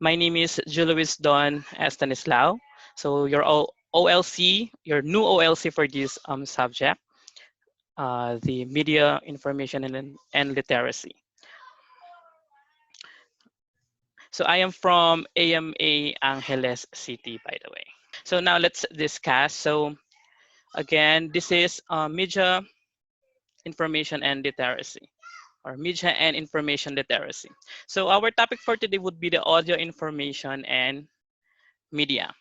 My name is Julius Don Estanislao. So your OLC, your new OLC for this subject, the Media Information and Literacy. So I am from AMA Angeles City, by the way. So now let's discuss. So again, this is Media Information and Literacy, or Media and Information Literacy. So our topic for today would be the audio information and media.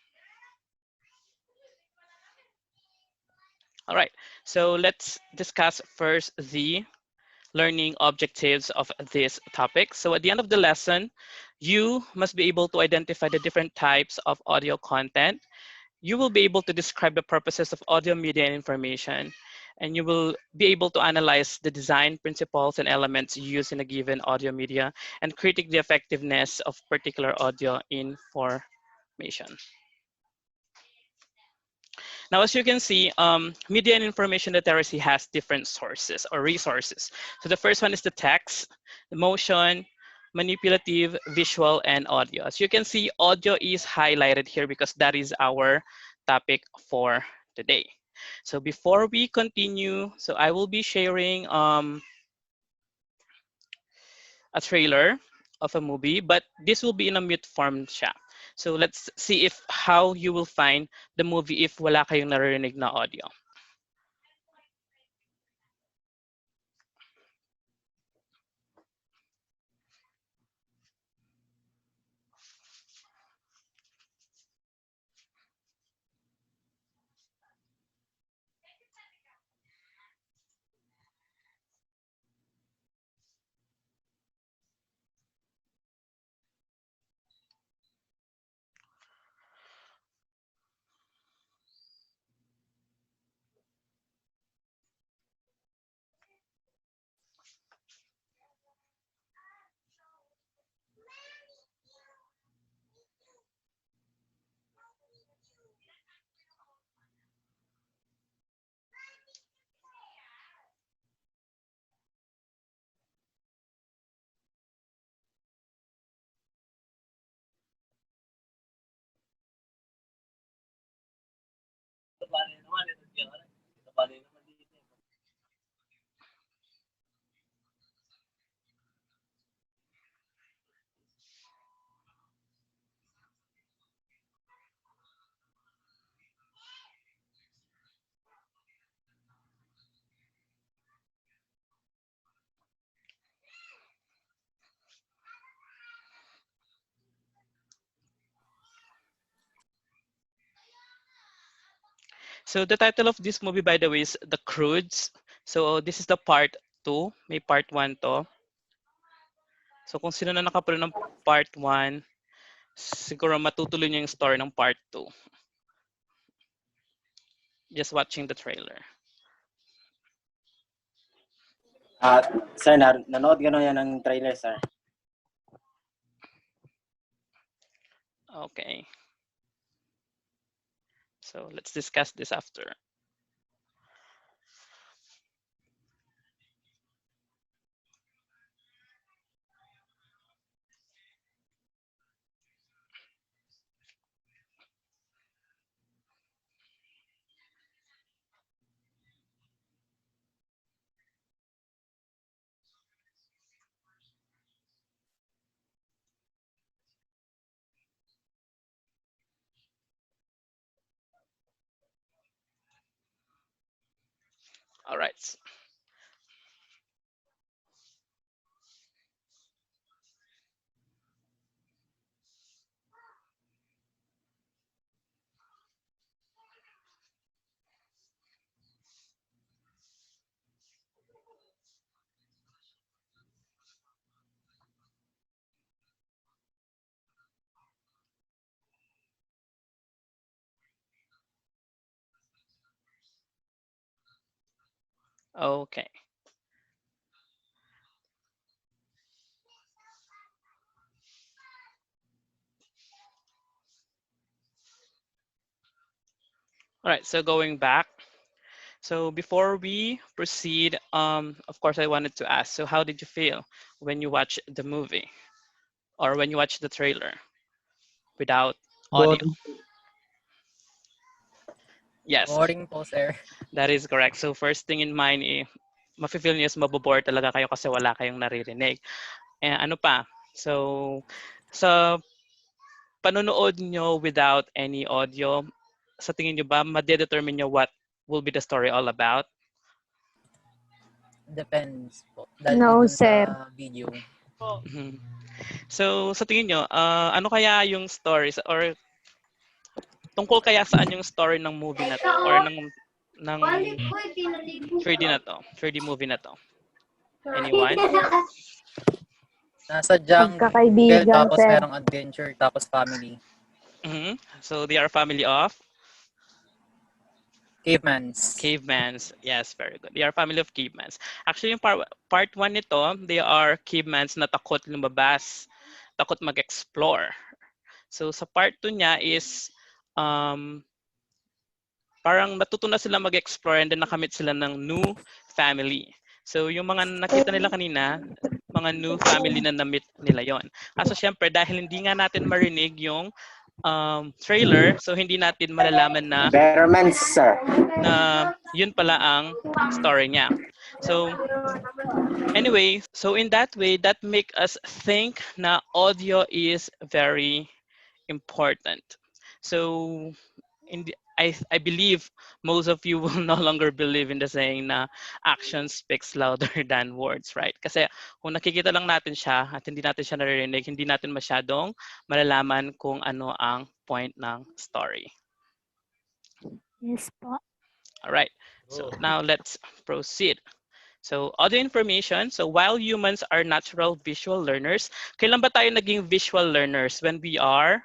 All right, so let's discuss first the learning objectives of this topic. So at the end of the lesson, you must be able to identify the different types of audio content. You will be able to describe the purposes of audio media and information, and you will be able to analyze the design principles and elements used in a given audio media and critique the effectiveness of particular audio information. Now, as you can see, media and information literacy has different sources or resources. So the first one is the text, the motion, manipulative, visual, and audio. As you can see, audio is highlighted here because that is our topic for today. So before we continue, so I will be sharing a trailer of a movie, but this will be in a mute form siya. So let's see if how you will find the movie if wala kayong naririnig na audio. So the title of this movie, by the way, is The Croods. So this is the part 2. May part 1 to. So kung sino na nakapalo ng part 1, siguro matutuloy niyo yung story ng part 2. Just watching the trailer. Sir, nanood gano'n yan ng trailer, sir. Okay. So let's discuss this after. All right. Okay. All right, so going back. So before we proceed, of course, I wanted to ask, so how did you feel when you watched the movie or when you watched the trailer? without audio? Boring. Yes, Boring po, sir. that is correct. So first thing in mind, mafe-feel niyo is mabobore talaga kayo kasi wala kayong naririnig. Ano pa? So, sa panonood nyo without any audio, sa tingin nyo ba, madedetermine nyo what will be the story all about? Depends po. Dahil No, dun sir. sa video. Mhm. So, sa tingin nyo, ano kaya yung stories or tungkol kaya saan yung story ng movie na to or ng 3D na to, 3D movie na to? Anyone? Nasa jungle, Magkakaibigan, tapos sir. merong adventure, tapos family. So, they are family of Cavemans. Cavemans. Yes, very good. They are family of Cavemans. Actually, yung part 1 nito, they are Cavemans na takot lumabas, takot mag-explore. So sa part 2 niya is parang natuto na sila mag-explore and then nakamit sila ng new family. So yung mga nakita nila kanina, mga new family na na-meet nila yon. Kaso syempre dahil hindi nga natin marinig yung trailer, so hindi natin malalaman na Betterment, sir. na yun pala ang story niya. So anyway, so in that way, that make us think na audio is very important. So I believe most of you will no longer believe in the saying na action speaks louder than words, right? Kasi kung nakikita lang natin siya at hindi natin siya naririnig, hindi natin masyadong malalaman kung ano ang point ng story. Yes po. All right, so now let's proceed. So audio information, so while humans are natural visual learners, kailan ba tayo naging visual learners? When we are?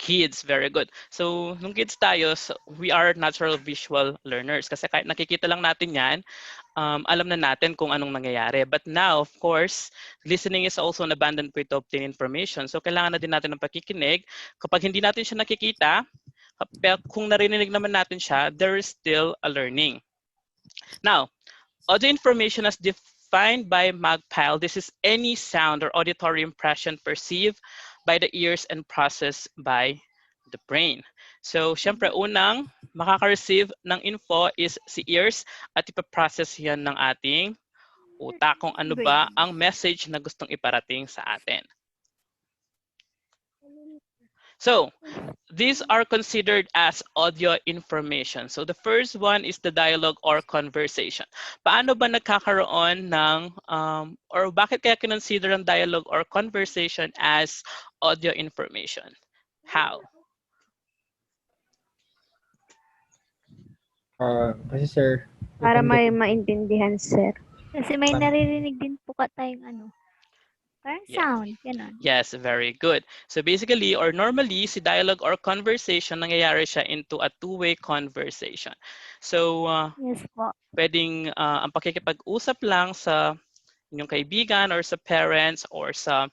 Kids, very good. So nung kids tayo, so we are natural visual learners kasi kahit nakikita lang natin yan, alam na natin kung anong nangyayari. But now, of course, listening is also an abundant way to obtain information. So kailangan na din natin ng pakikinig. Kapag hindi natin siya nakikita, kung narinig naman natin siya, there is still a learning. Now, audio information as defined by Magpile, this is any sound or auditory impression perceived by the ears and processed by the brain. So, syempre, unang makaka-receive ng info is si ears at ipaprocess yan ng ating utak kung ano ba ang message na gustong iparating sa atin. So, these are considered as audio information. So, the first one is the dialogue or conversation. Paano ba nagkakaroon ng, or bakit kaya kinonsider ang dialogue or conversation as audio information? How? Kasi sir, Para may maintindihan, sir. Kasi may naririnig din po ka tayong ano. Parang Yeah. sound, gano'n. Yes, very good. So basically or normally, si dialogue or conversation, nangyayari siya into a two-way conversation. So Yes po. pwedeng ang pakikipag-usap lang sa inyong kaibigan or sa parents or sa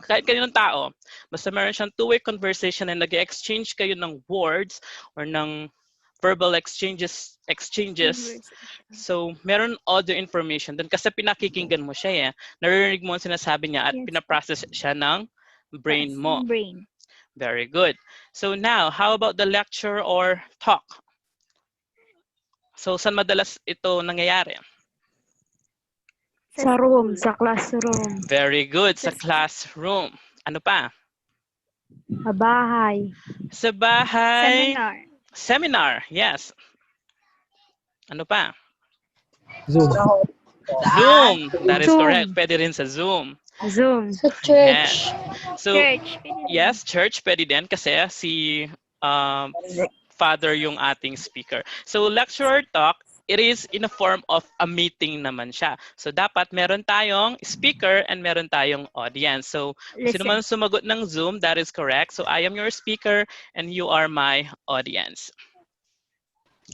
kahit kaninong tao. Basta meron siyang two-way conversation and nag-exchange kayo ng words or ng verbal exchanges. So, meron audio information dun kasi pinakikinggan mo siya eh. Naririnig mo ang sinasabi niya at Yes. pinaprocess siya ng brain mo. Brain. Very good. So now, how about the lecture or talk? So, saan madalas ito nangyayari? Sa room, sa classroom, Very good. Sa classroom. Ano pa? sa bahay, Sa bahay. Seminar. Seminar. Yes. Ano pa? Zoom. Zoom. That is Zoom. correct. Pwede rin sa Zoom. Zoom, Sa church. So, Church. Pwede din. yes, church pwede din kasi si father yung ating speaker. So, lecture or talk, it is in a form of a meeting naman siya. So, dapat meron tayong speaker and meron tayong audience. So, sino man sumagot ng Zoom, that is correct. So, I am your speaker and you are my audience.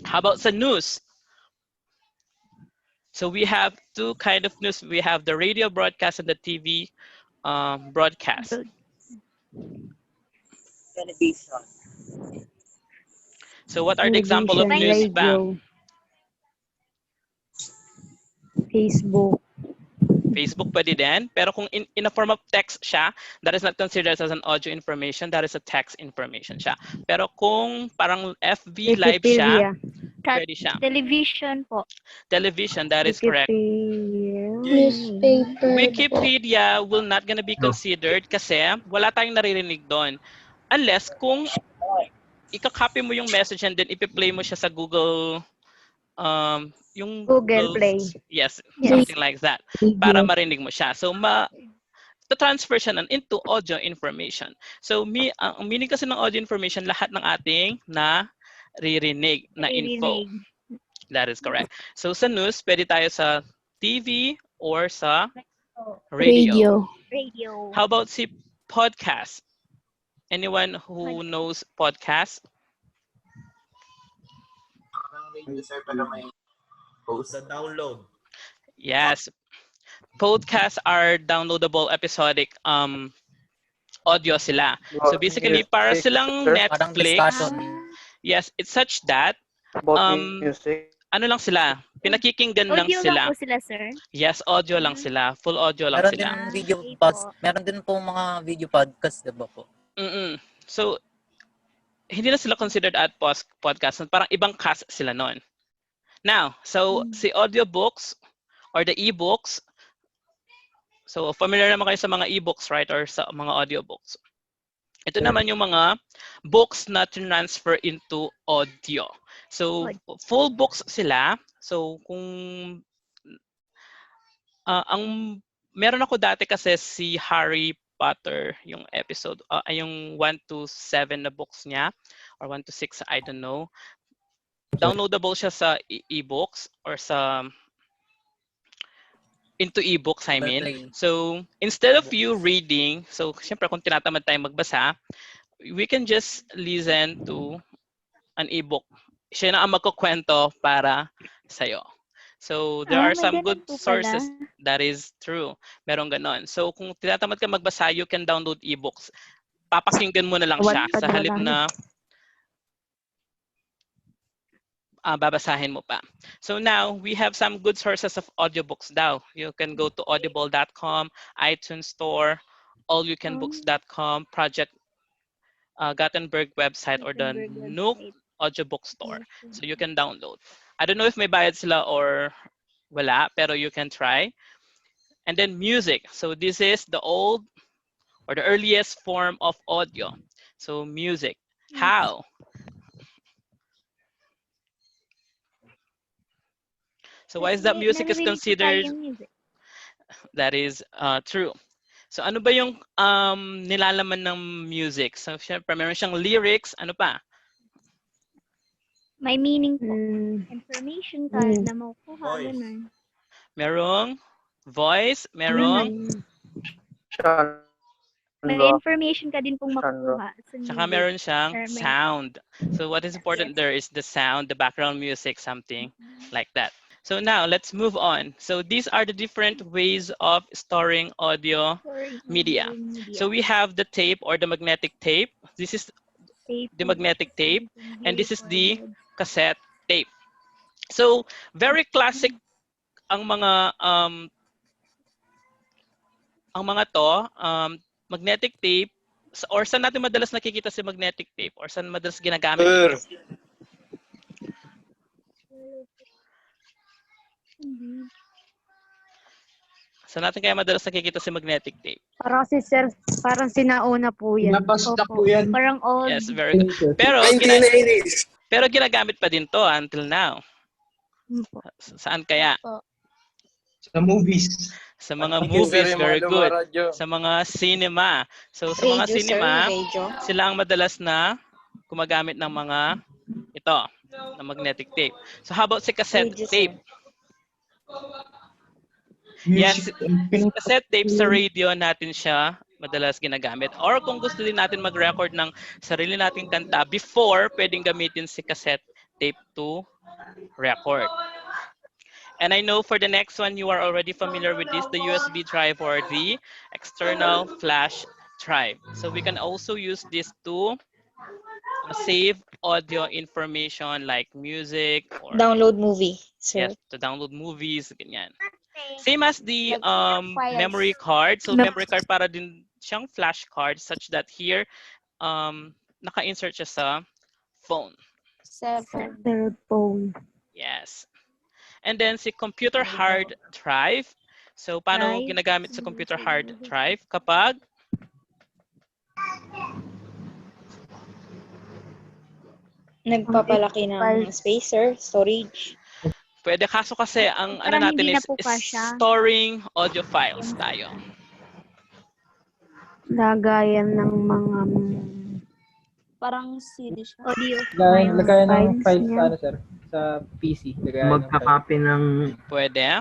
How about sa news? So, we have two kind of news. We have the radio broadcast and the TV broadcast. Television. So, what are the example of news ba? radio, Facebook, Facebook pwede din. Pero kung in a form of text siya, that is not considered as an audio information. That is a text information siya. Pero kung parang FB live siya, Wikipedia. pwede siya. Television po. Television, that is correct. Wikipedia. Newspaper po. Wikipedia will not gonna be considered kasi wala tayong naririnig doon. Unless kung ika-copy mo yung message and then ipi-play mo siya sa Google, yung Google Play. Yes, Yes. something like that. Para marinig mo siya. So, transfer siya into audio information. So, ang meaning kasi ng audio information, lahat ng ating naririnig na info. Naririnig. That is correct. So, sa news, pwede tayo sa TV or sa radio. Radio. How about si podcast? Anyone who knows podcast? The download. Yes. Podcasts are downloadable episodic audio sila. So basically, para silang Parang Netflix. discussion. Yes, it's such that ano lang sila, pinakikinggan lang Audio sila. lang po sila, sir. Yes, audio lang sila. Full audio lang Meron sila. din video Okay pods. po. Meron din po mga video podcast, diba po? So, hindi na sila considered at podcast. Parang ibang cast sila nun. Now, so si audiobooks or the e-books, so familiar naman kayo sa mga e-books, right? Or sa mga audiobooks. Ito naman yung mga books na transfer into audio. So, full books sila. So, kung meron ako dati kasi si Harry Potter, yung episode, yung 1 to 7 na books niya, or 1 to 6, I don't know. Downloadable siya sa e-books or into e-books, I mean. So, instead of you reading, so, syempre, kung tinatamad tayo magbasa, we can just listen to an e-book. Siya na ang magkukwento para sa'yo. So, there are may some ganun good po pala. sources. That is true. Merong ganon. So, kung tinatamad ka magbasa, you can download e-books. Papakinggan mo na lang siya Wattpad sa na halip lang. na babasahin mo pa. So now, we have some good sources of audiobooks daw. You can go to audible.com, iTunes Store, allyoucanbooks.com, Project Gutenberg website, or the Nook audiobook store. So you can download. I don't know if may bayad sila or wala, pero you can try. And then music. So this is the old or the earliest form of audio. So music. How? So why is that music is Naririnig po tayo considered? yung music. That is true. So ano ba yung nilalaman ng music? So syempre meron siyang lyrics, ano pa? May meaning po. Mm, Information card na makukuha. Voice. Ganun. Merong voice, merong May information ka din pong makukuha. Sa tsaka music. meron siyang Or may- sound. So what is important there is the sound, the background music, something like that. So now let's move on. So these are the different ways of storing audio Sorry, media. So we have the tape or the magnetic tape. This is tape, the magnetic tape, and this is the cassette tape. So very classic ang mga to, magnetic tape, or saan natin madalas nakikita si magnetic tape, or saan madalas ginagamit? Saan natin kaya madalas nakikita si magnetic tape? parang si sir, parang sinauna po yan. Nabasta Opo. po yan. Parang old. Yes, very good. Pero, pero ginagamit pa din to until now. Opo. Saan kaya? Sa movies. Sa mga movies, very good. Sa mga cinema. So, sa mga cinema, sila ang madalas na gumagamit ng mga ito, na magnetic tape. So, how about si cassette tape? Yes, cassette tape sa radio natin siya madalas ginagamit. Or kung gusto din natin mag-record ng sarili nating kanta, before, pwedeng gamitin si cassette tape to record. And I know for the next one, you are already familiar with this, the USB drive or the external flash drive. So we can also use this to save audio information like music or Download movie, sir. yes, to download movies, ganyan. Same as the Files. memory card. So memory card para din siyang flash card such that here naka-insert siya sa phone. Their phone. Yes. And then si computer hard drive. So paano Drive. ginagamit sa computer hard drive? Kapag Nagpapalaki ng spacer, storage. pwede, kaso kasi ang ano Parang natin hindi na is po kasya. storing audio files tayo. Lagayan ng mga Parang CD siya. Audio. Lagayan ng files files niya. sa, ano, sir, sa PC. Lagayan ng files. Magka-copy ng Pwede.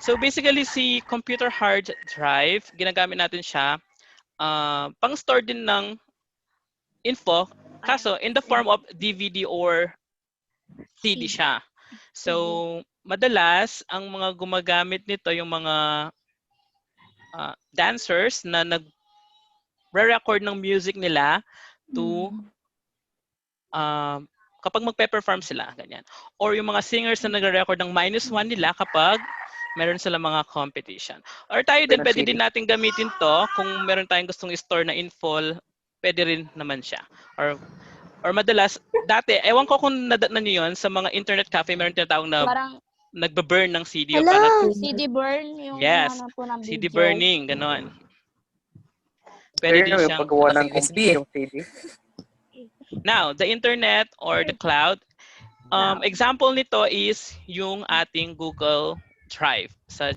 So basically si computer hard drive, ginagamit natin siya pang-store din ng info, kaso in the form of DVD or CD siya. So madalas ang mga gumagamit nito yung mga dancers na nag-record ng music nila to kapag magpe-perform sila, ganyan. Or yung mga singers na nagre-record ng -1 nila kapag meron sila mga competition. Or tayo din, pwede din natin gamitin to kung meron tayong gustong i-store na info, pwede rin naman siya. Or madalas, dati, ewan ko kung nadatnan niyo yun, sa mga internet cafe, meron tinatawag na Parang nagbe-burn ng CD. O para, CD burn, yung yes, ano po ng CD video. burning, ganon. Pwede din siyang paggawa ng USB. Now, the internet or the cloud, example nito is yung ating Google Drive sa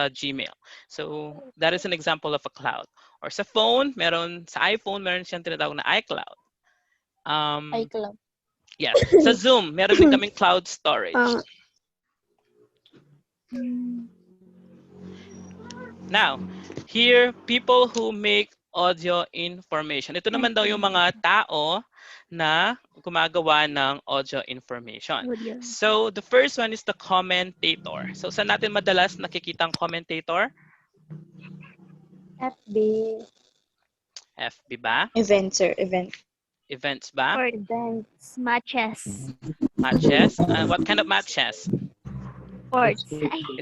Gmail. So, that is an example of a cloud. Or sa phone, sa iPhone, meron siyang tinatawag na iCloud. iCloud. Yes. Sa Zoom, meron din kaming cloud storage. Now, here, people who make audio information. Ito naman daw yung mga tao na gumagawa ng audio information. So, the first one is the commentator. So, saan natin madalas nakikita ang commentator? FB. FB ba? Event, sir. Event. Events ba? Or events. Matches. Matches? What kind of matches? Sports.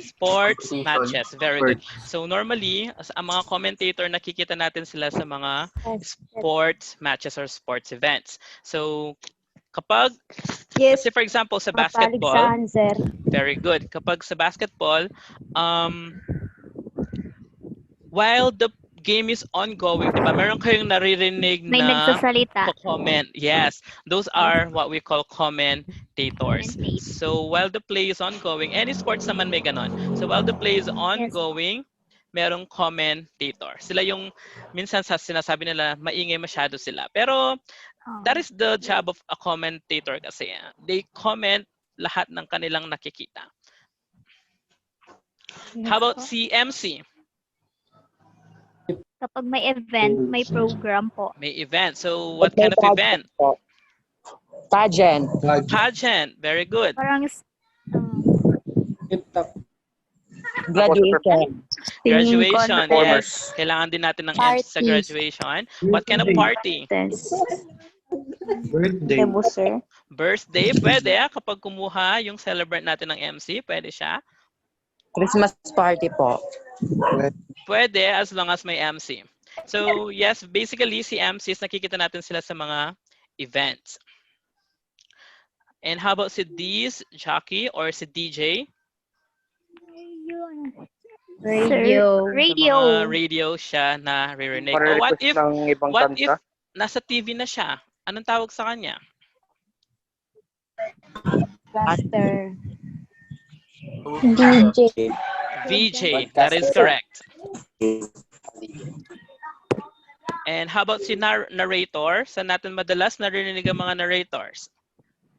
Sports matches. Very good. So normally, ang mga commentator, nakikita natin sila sa mga sports matches or sports events. So kapag, Yes. say for example, sa basketball, Paligsahan, sir. very good. Kapag sa basketball, while the game is ongoing, diba? Meron kayong naririnig May na nagsasalita. comment. Yes, those are what we call commentators. So while the play is ongoing, any sports naman may ganon. So while the play is ongoing, merong commentator. Sila yung minsan sinasabi nila maingay masyado sila. Pero that is the job of a commentator kasi. They comment lahat ng kanilang nakikita. How about CMC? Kapag may event, may program po. May event. So what kind of event? Pageant. Pageant. Very good. Parang Graduation. Graduation. contest. Yes. Kailangan din natin ng MC sa graduation. What kind of party? birthday. sir. Birthday. Pwede. Kapag kumuha yung celebrant natin ng MC, pwede siya. Christmas party po. Pwede as long as may MC. So yes, basically si MCs, nakikita natin sila sa mga events. And how about si D's jockey or si DJ? Radio. Radio. Sa mga radio siya na ririnig. Oh, what if nasa TV na siya? Anong tawag sa kanya? Master. DJ. VJ. That is correct. And how about si narrator? Saan natin madalas narinig ang mga narrators?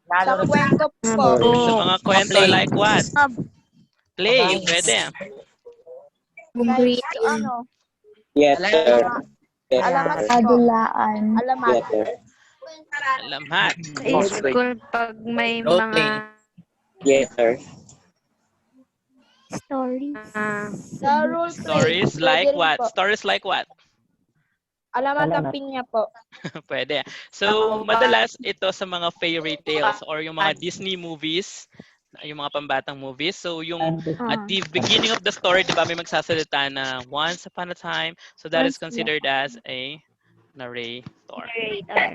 Sa kwento po. Sa mga kwento like what? Play. Pwede. Kahit ano. Yes, sir. Alamat po. Adulaan. Alamat. Yes, sir. Alamat. Sa school, pag may Role mga Yes, sir. Stories. Sa role play. Stories pwede like rin what? po. Stories like what? Alamat ang pinya po. Pwede. So, madalas ito sa mga fairy tales or yung mga Disney movies yung mga pambatang movies. So yung Ah. at the beginning of the story, di ba, may magsasalita na once upon a time. So that is considered as a narrator. Narrator.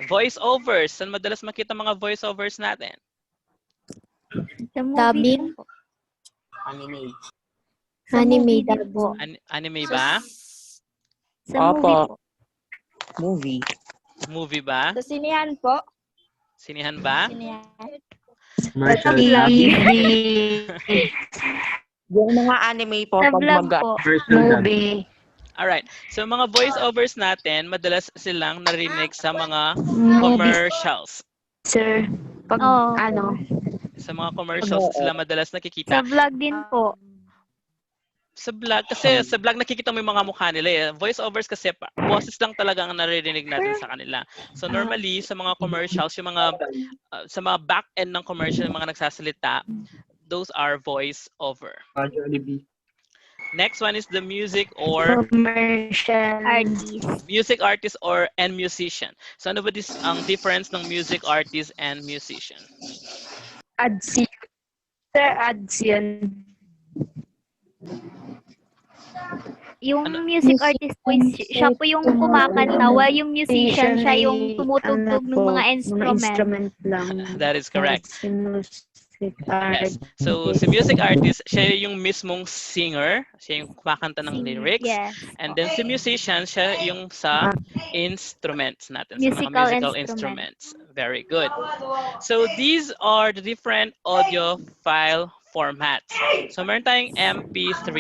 Voiceovers. Saan madalas makita mga voiceovers natin? Sa movie Dubbing. po. Sa Anime movie din dub. po. Anime ba? Sa movie Opo. po. Movie. Movie ba? Sa sinihan po. Sinihan ba? Sinihan. Commercial. Yung mga anime po, Sa pag vlog mag- po. Movie. Alright. So mga voiceovers natin, madalas silang narinig sa mga Movie, commercials. sir. Pag Oo. ano, Sa mga commercials sila madalas Sa nakikita. vlog din po. Sa vlog, kasi sa vlog nakikita mo yung mga mukha nila eh. Voiceovers kasi boses lang talaga ang naririnig natin sa kanila. So normally, sa mga commercials, yung mga, sa mga back end ng commercial, yung mga nagsasalita, those are voice-over. Jollibee. Next one is the music or commercial. Artist. music artist and musician. So ano ba ang difference ng music artist and musician? Ads yun. Sir, ads yun. Yung Ano? music artist po, siya po yung kumakanta, while yung musician, siya yung tumutugtog ng mga instrument. lang. That is correct. Si music Yes. So si music artist, siya yung mismong singer, siya yung kumakanta ng lyrics. Yes. And then si musician, siya yung sa instruments natin, sa mga Musical musical instruments. Very good. So these are the different audio file formats. So meron tayong MP3.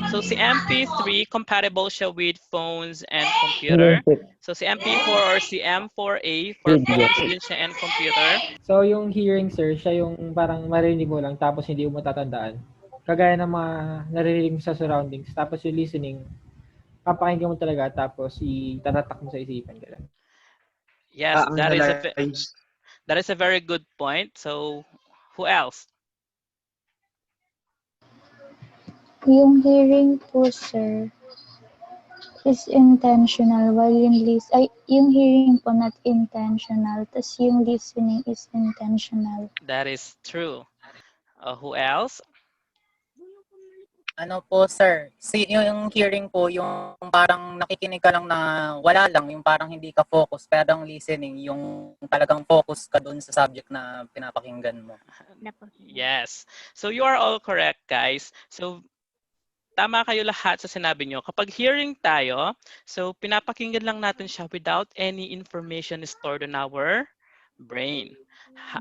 So si MP3, compatible siya with phones and computer. So si MP4 or si M4A, for phones din siya and computer. So yung hearing, sir, siya yung parang marinig mo lang tapos hindi mo matatandaan. Kagaya ng mga naririnig mo sa surroundings. Tapos yung listening, papakinggan mo talaga tapos itatatak mo sa isipan ka lang. Yes, that is a very good point. So who else? Yung hearing po, sir, is intentional while yung yung hearing po not intentional, tas yung listening is intentional. That is true. Who else? Ano po, sir? Yung hearing po, yung parang nakikinig ka lang na wala lang, yung parang hindi ka focus. Pero ang listening, yung talagang focus ka dun sa subject na pinapakinggan mo. Yes. So you are all correct, guys. So tama kayo lahat sa sinabi nyo. Kapag hearing tayo, so pinapakinggan lang natin siya without any information stored in our brain.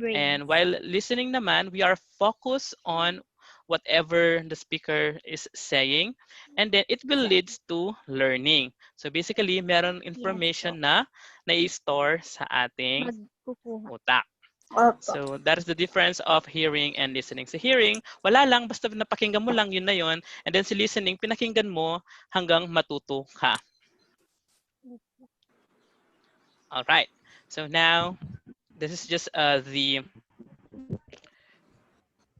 And while listening naman, we are focused on whatever the speaker is saying, and then it will lead to learning. So basically, meron information na na-store sa ating utak. So that is the difference of hearing and listening. Sa hearing, wala lang, basta napakinggan mo lang, yun na yun. And then sa listening, pinakinggan mo hanggang matuto ka. All right. So now, this is just the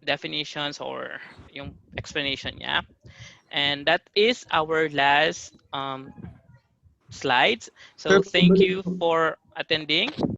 definitions or yung explanation niya. And that is our last slides. So thank you for attending.